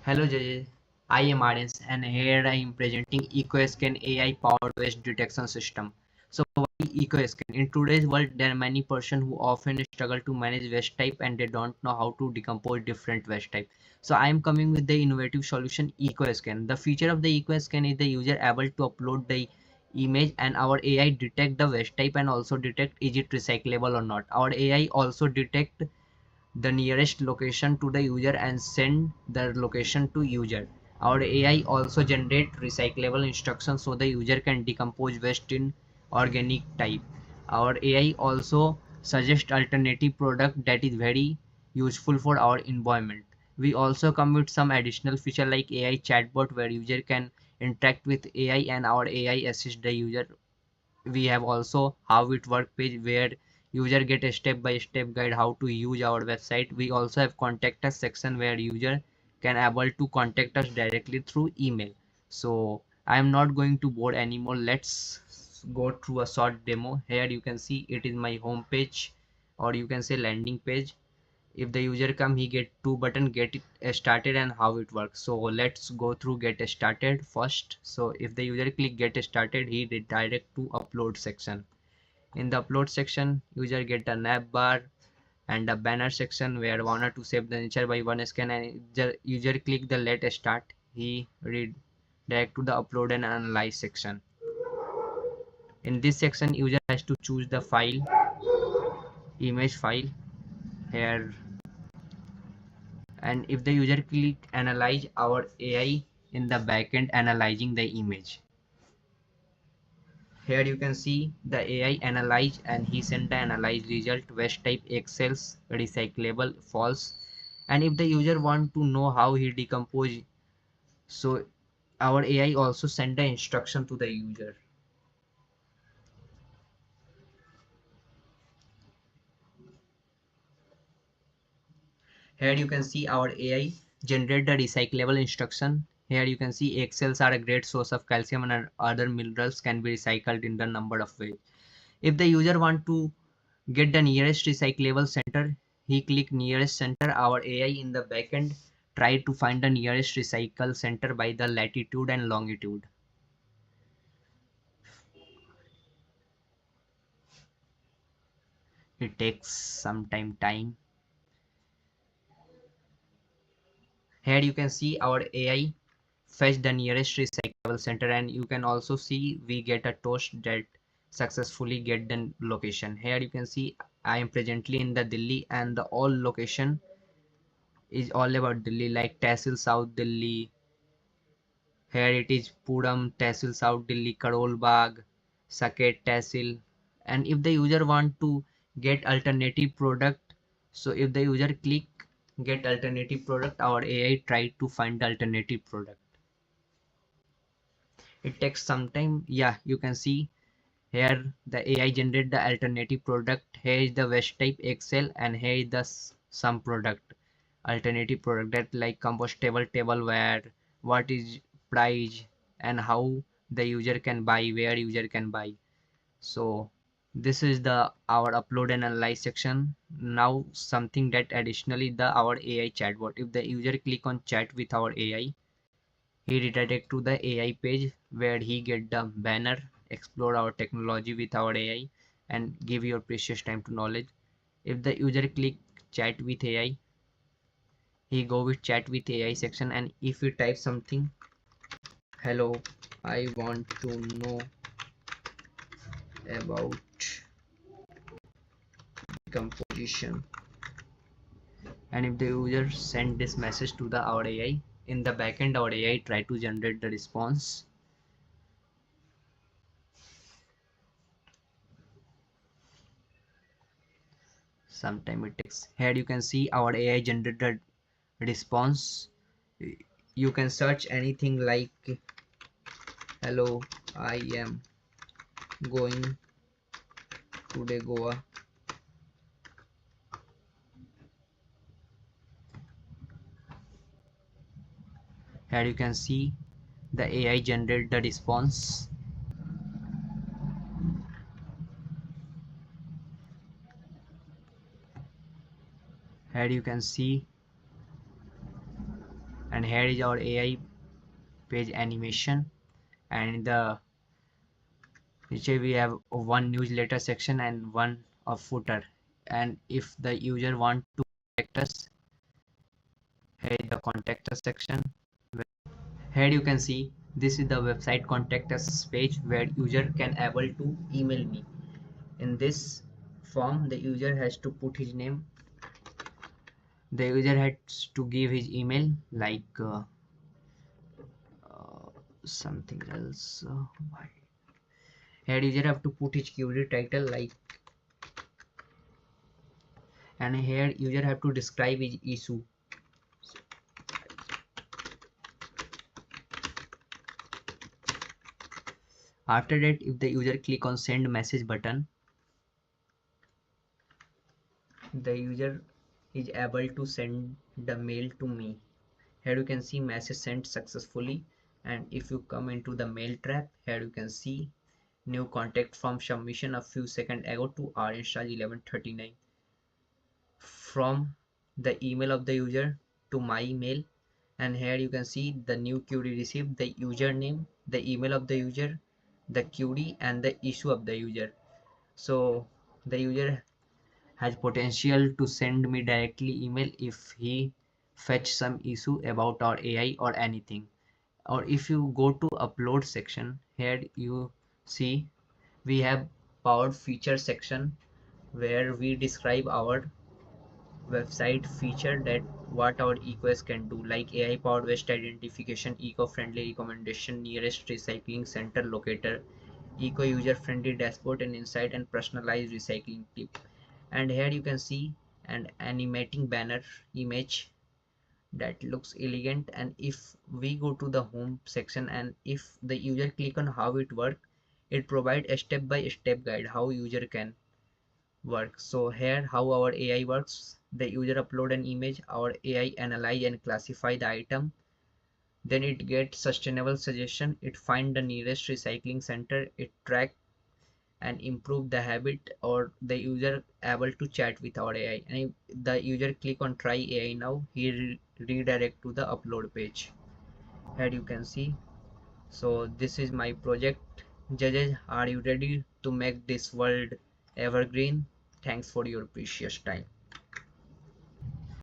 Hello judges, I am Arens and here I am presenting Ecoscan AI powered waste detection system. So why Ecoscan? In today's world there are many persons who often struggle to manage waste type and they don't know how to decompose different waste type. So I am coming with the innovative solution Ecoscan. The feature of the Ecoscan is the user able to upload the image and our AI detect the waste type and also detect is it recyclable or not. Our AI also detect the nearest location to the user and send the location to user. Our AI also generate recyclable instructions so the user can decompose waste in organic type. Our AI also suggest alternative product that is very useful for our environment. We also come with some additional feature like AI chatbot where user can interact with AI and our AI assist the user. We have also how it work page where user get a step by step guide how to use our website. We also have contact us section where user can able to contact us directly through email. So I am not going to bore anymore. Let's go through a short demo. Here you can see it is my home page, or you can say landing page. If the user come, he get two button, get it started and how it works. So let's go through get started first. So if the user click get started, he redirect to upload section. In the upload section, user get a nav bar and a banner section where wanted to save the nature by one scan, and user click the let start, he redirect to the upload and analyze section. In this section, user has to choose the file, image file here, and if the user click analyze, our AI in the backend analyzing the image. Here you can see the AI analyze and he sent the analyze result waste type excels recyclable false. And if the user want to know how he decompose, so our AI also send the instruction to the user. Here you can see our AI generate the recyclable instruction. Here you can see egg cells are a great source of calcium and other minerals can be recycled in the number of ways. If the user want to get the nearest recyclable center, he click nearest center. Our AI in the backend try to find the nearest recycle center by the latitude and longitude. It takes some time. Here you can see our AI fetch the nearest recyclable center, and you can also see we get a toast that successfully get the location. Here you can see I am presently in the Delhi and the all location is all about Delhi like Tehsil South Delhi. Here it is Puram, Tehsil South Delhi, Karol Bagh, Saket Tehsil. And if the user want to get alternative product, so if the user click get alternative product, our AI try to find the alternative product. It takes some time. Yeah, you can see here the AI generate the alternative product. Here is the waste type Excel and here is the some product, alternative product that like compostable tableware, what is price and how the user can buy, where user can buy. So this is the our upload and analyze section. Now something that additionally the our AI chatbot. If the user click on chat with our AI, he redirect to the AI page where he get the banner, explore our technology with our AI and give your precious time to knowledge. If the user click chat with AI, he go with chat with AI section, and if you type something, hello, I want to know about composition, and if the user send this message to the our AI, in the backend our AI try to generate the response. Sometime it takes. Here you can see our AI generated response. You can search anything like hello, I am going today Goa. Here you can see the AI generate the response. Here you can see, and here is our AI page animation, and in the which we have one newsletter section and one of footer. And if the user want to contact us, here is the contact us section. Here you can see this is the website contact us page where user can able to email me. In this form, the user has to put his name. The user has to give his email like something else. Here user have to put his query title like, and here user have to describe his issue. After that, if the user click on send message button, the user is able to send the mail to me. Here you can see message sent successfully. And if you come into the mail trap, here you can see new contact from submission a few seconds ago to rInstall 1139 from the email of the user to my email. And here you can see the new query received, the username, the email of the user, the query, and the issue of the user. So the user has potential to send me directly email if he fetch some issue about our AI or anything. Or if you go to upload section, here you see we have powered feature section where we describe our website feature that what our EQS can do, like AI powered waste identification, eco-friendly recommendation, nearest recycling center locator, eco user friendly dashboard and insight, and personalized recycling tip. And here you can see an animating banner image that looks elegant. And if we go to the home section and if the user click on how it works, it provides a step-by-step guide how user can work. So here how our AI works: the user upload an image, our AI analyze and classify the item, then it gets sustainable suggestion, it find the nearest recycling center, it track and improve the habit, or the user able to chat with our AI. And if the user click on try AI now, he redirect to the upload page. Here you can see. So this is my project. Judges, are you ready to make this world evergreen? Thanks for your precious time.